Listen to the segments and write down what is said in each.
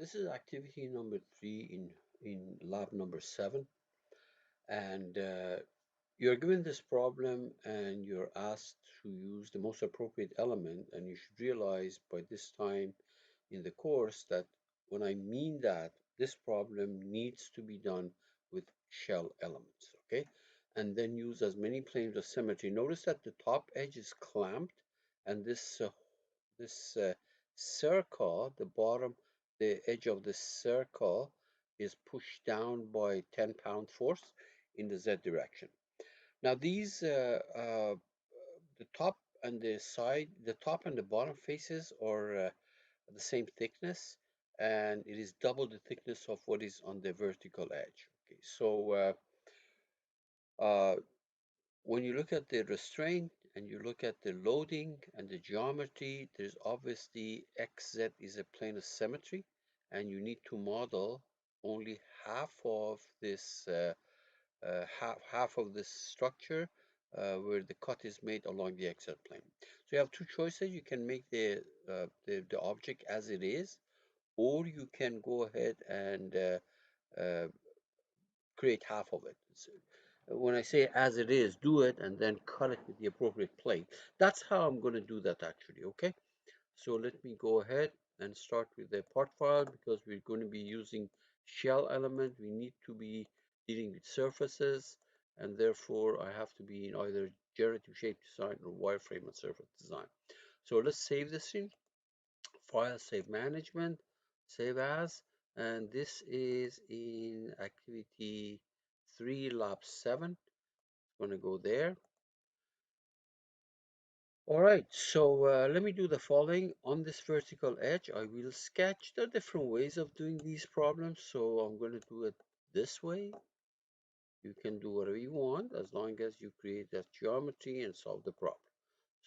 This is activity number 3 in lab number 7, and you're given this problem and you're asked to use the most appropriate element, and you should realize by this time in the course that when I mean that, this problem needs to be done with shell elements, okay? And then use as many planes of symmetry. Notice that the top edge is clamped, and this circle, the bottom, the edge of the circle is pushed down by 10-pound force in the Z direction. Now these, the top and the side, the top and the bottom faces are the same thickness, and it is double the thickness of what is on the vertical edge. Okay, so uh, when you look at the restraint and you look at the loading and the geometry, there's obviously XZ is a plane of symmetry, and you need to model only half of this half of this structure where the cut is made along the XZ plane. So you have two choices. You can make the object as it is, or you can go ahead and uh, create half of it. So when I say as it is, do it and then cut it with the appropriate plane. That's how I'm going to do that actually, okay? So let me go ahead and start with the part file because we're going to be using shell element. We need to be dealing with surfaces, and therefore I have to be in either generative shape design or wireframe and surface design. So let's save this thing. File, save management, save as, and this is in activity 3 lab 7. I'm going to go there. All right, so let me do the following. On this vertical edge, I will sketch the different ways of doing these problems. So I'm going to do it this way. You can do whatever you want as long as you create that geometry and solve the problem.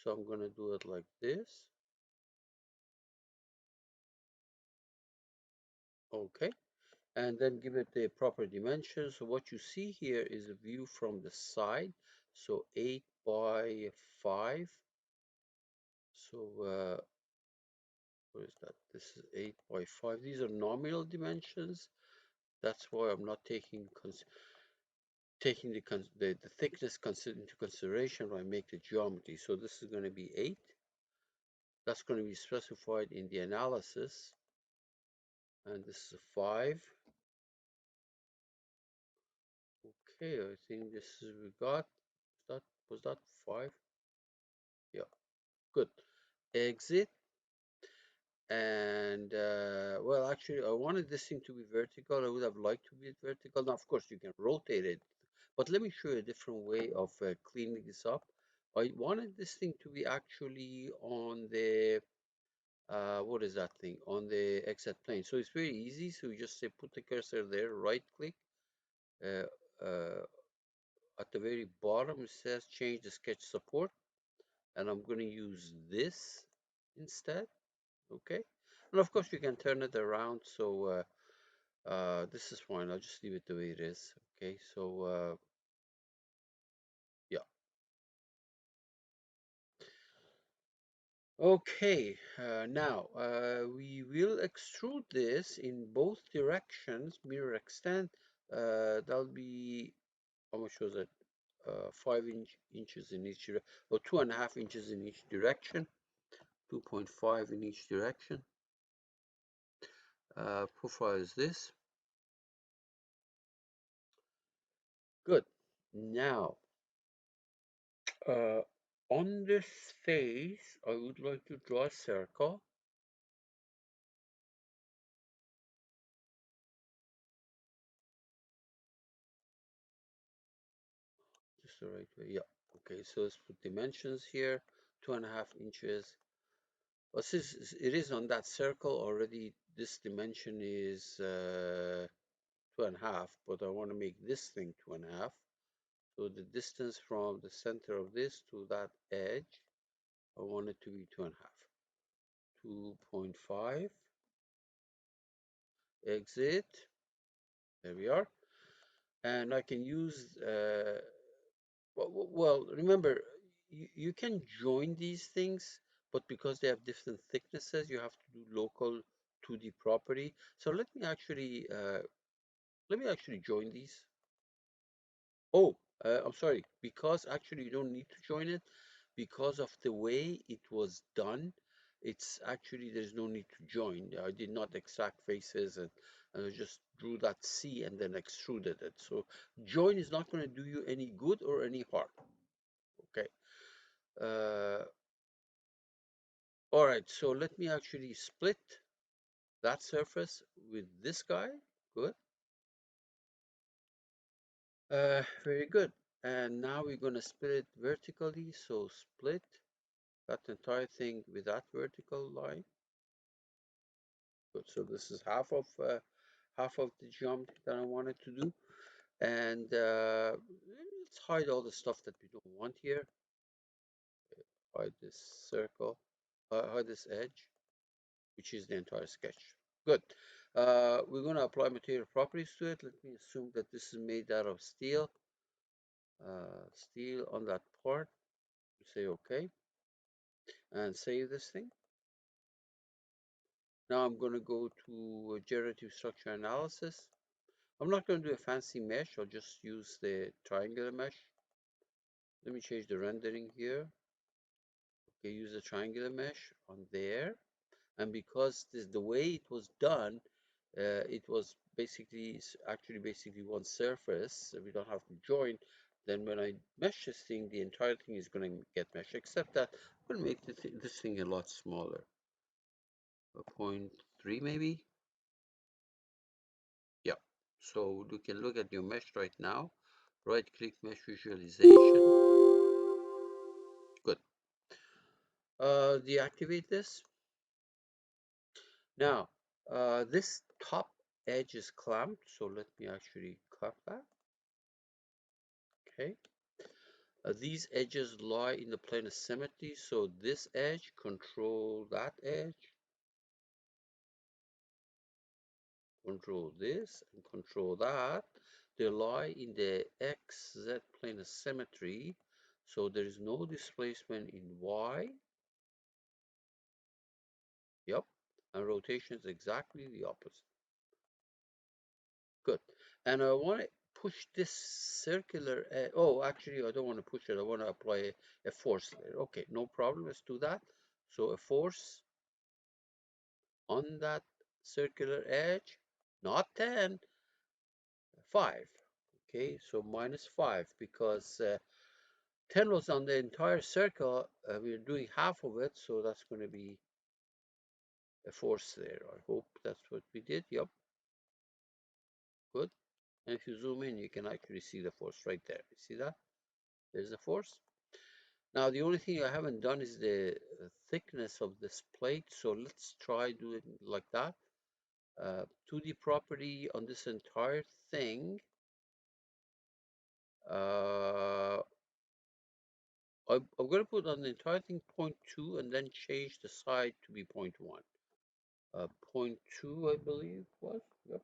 So I'm going to do it like this. Okay, and then give it the proper dimensions. So what you see here is a view from the side. So 8 by 5. So what is that? This is 8 by 5. These are nominal dimensions. That's why I'm not taking the thickness into consideration when I make the geometry. So this is going to be 8. That's going to be specified in the analysis. And this is a 5. Okay, I think this is we got. That was that 5? Yeah, good. Exit. And well, actually, I wanted this thing to be vertical. I would have liked to be vertical. Now, of course, you can rotate it, but let me show you a different way of cleaning this up. I wanted this thing to be actually on the what is that thing? On the XZ plane. So it's very easy. So you just say put the cursor there, right click. Uh, at the very bottom, it says change the sketch support, and I'm going to use this instead. Okay, and of course you can turn it around. So this is fine. I'll just leave it the way it is. Okay, so yeah. Okay, now we will extrude this in both directions, mirror extent. That'll be, how much was it? 5 inches in each direction, or 2.5 inches in each direction, 2.5 in each direction. Profile is this. Good. Now, uh, on this face, I would like to draw a circle. Just the right way. Yeah. Okay, so let's put dimensions here. 2.5 inches. Well, since it is on that circle already, this dimension is 2.5, but I want to make this thing 2.5. So the distance from the center of this to that edge, I want it to be 2.5. 2.5. Exit. There we are. And I can use well, remember, you can join these things, but because they have different thicknesses, you have to do local 2D property. So let me actually join these. Oh, I'm sorry, because actually you don't need to join it because of the way it was done. It's actually there's no need to join. I did not extract faces and I just drew that C and then extruded it. So join is not going to do you any good or any harm. Okay. Uh, all right. So let me actually split that surface with this guy. Good. Very good. And now we're going to split it vertically. So split that entire thing with that vertical line. Good. So this is half of the geometry that I wanted to do. And let's hide all the stuff that we don't want here. Hide this circle, hide this edge, which is the entire sketch. Good. We're going to apply material properties to it. Let me assume that this is made out of steel. Steel on that part. Say OK and save this thing. Now I'm going to go to generative structure analysis. I'm not going to do a fancy mesh. I'll just use the triangular mesh. Let me change the rendering here. Okay, use the triangular mesh on there. And because this the way it was done, it was actually basically one surface. So we don't have to join. Then when I mesh this thing, the entire thing is going to get meshed, except that I'm going to make this thing a lot smaller. A 0.3 maybe. Yeah. So you can look at your mesh right now. Right click mesh visualization. Good. Deactivate this. Now, this top edge is clamped, so let me actually clamp that. Okay. These edges lie in the plane of symmetry, so this edge control that edge, control this, and control that. They lie in the XZ plane of symmetry, so there is no displacement in Y. Yep. And rotation is exactly the opposite. Good. And I want to push this circular, oh, actually, I don't want to push it. I want to apply a force there. Okay, no problem. Let's do that. So a force on that circular edge, not 10, 5. Okay, so minus 5 because 10 was on the entire circle. We're doing half of it, so that's going to be a force there. I hope that's what we did. Yep, good. And if you zoom in, you can actually see the force right there. You see that? There's the force. Now, the only thing I haven't done is the thickness of this plate. So let's try doing like that. 2D property on this entire thing. I'm going to put on the entire thing 0.2 and then change the side to be 0.1. 0.2, I believe was. Yep.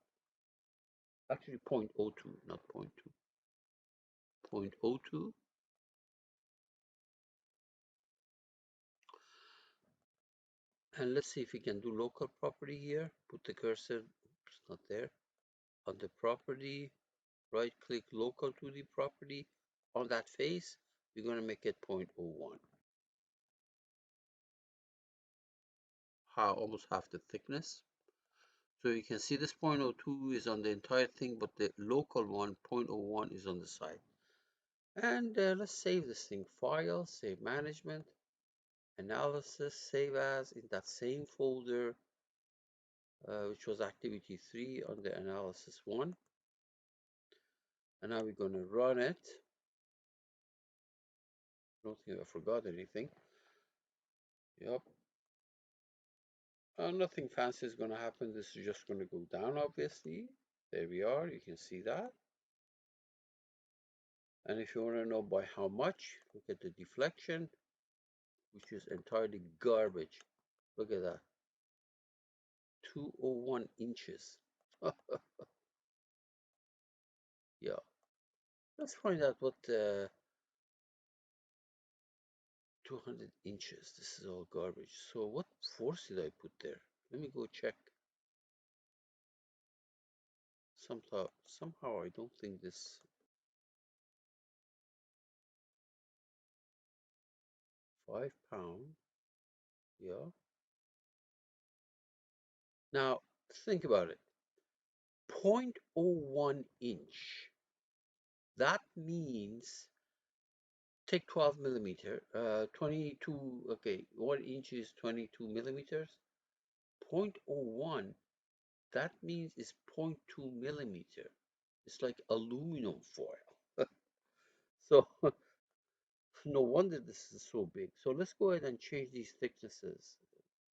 Actually 0.02, not 0.2. 0.02. And let's see if we can do local property here. Put the cursor, oops, not there, on the property. Right click local to the property. On that face, we're going to make it 0.01. Almost half the thickness. So you can see this 0.02 is on the entire thing, but the local one, 0.01, is on the side. And let's save this thing. File, save management, analysis, save as in that same folder, which was activity 3 on the analysis 1. And now we're going to run it. I don't think I forgot anything. Yep. Nothing fancy is going to happen. This is just going to go down, obviously. There we are. You can see that. And if you want to know by how much, look at the deflection, which is entirely garbage. Look at that. 201 inches. Yeah. Let's find out what 200 inches. This is all garbage. So what force did I put there? Let me go check. somehow I don't think this 5 pound. Yeah. Now think about it. 0.01 inch. That means take 12 millimeter, 22, okay, 1 inch is 22 millimeters. 0.01, that means it's zero point 0.2 millimeter. It's like aluminum foil. So no wonder this is so big. So let's go ahead and change these thicknesses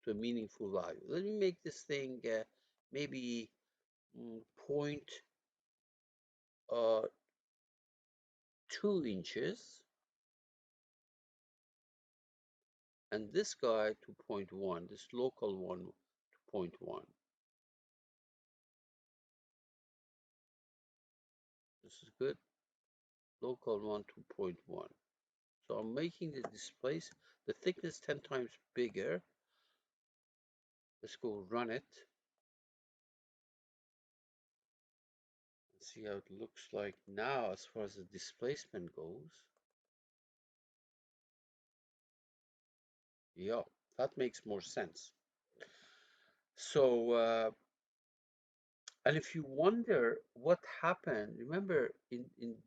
to a meaningful value. Let me make this thing maybe point 2 inches, and this guy to zero point 0.1, this local one to zero point 0.1. This is good. Local one to zero point 0.1. So I'm making the displace, the thickness 10 times bigger. Let's go run it and see how it looks like now as far as the displacement goes. Yeah, that makes more sense. So, and if you wonder what happened, remember in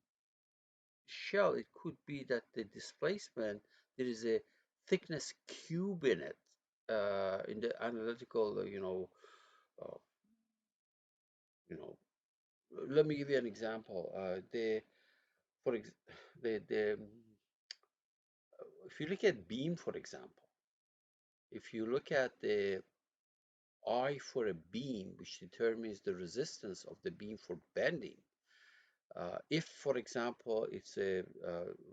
shell, it could be that the displacement, there is a thickness cube in it. In the analytical, uh, you know, let me give you an example. For ex the if you look at beam, for example, if you look at the I for a beam, which determines the resistance of the beam for bending, if, for example, it's a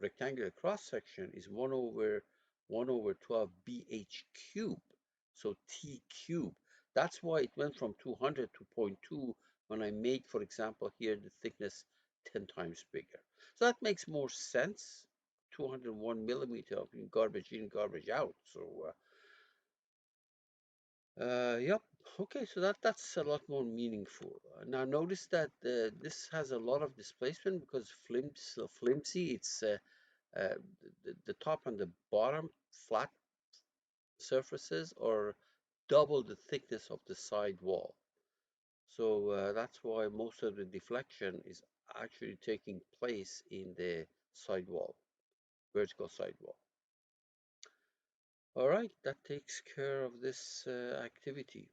rectangular cross section, is 1 over 12 BH cube, so T cube. That's why it went from 200 to zero point 0.2 when I made, for example, here the thickness 10 times bigger. So that makes more sense. 201 millimeter of garbage in, garbage out. So yep. Okay, so that's a lot more meaningful. Now notice that this has a lot of displacement because flimsy. It's uh, the top and the bottom flat surfaces are double the thickness of the side wall. So that's why most of the deflection is actually taking place in the side wall, vertical side wall. All right, that takes care of this activity.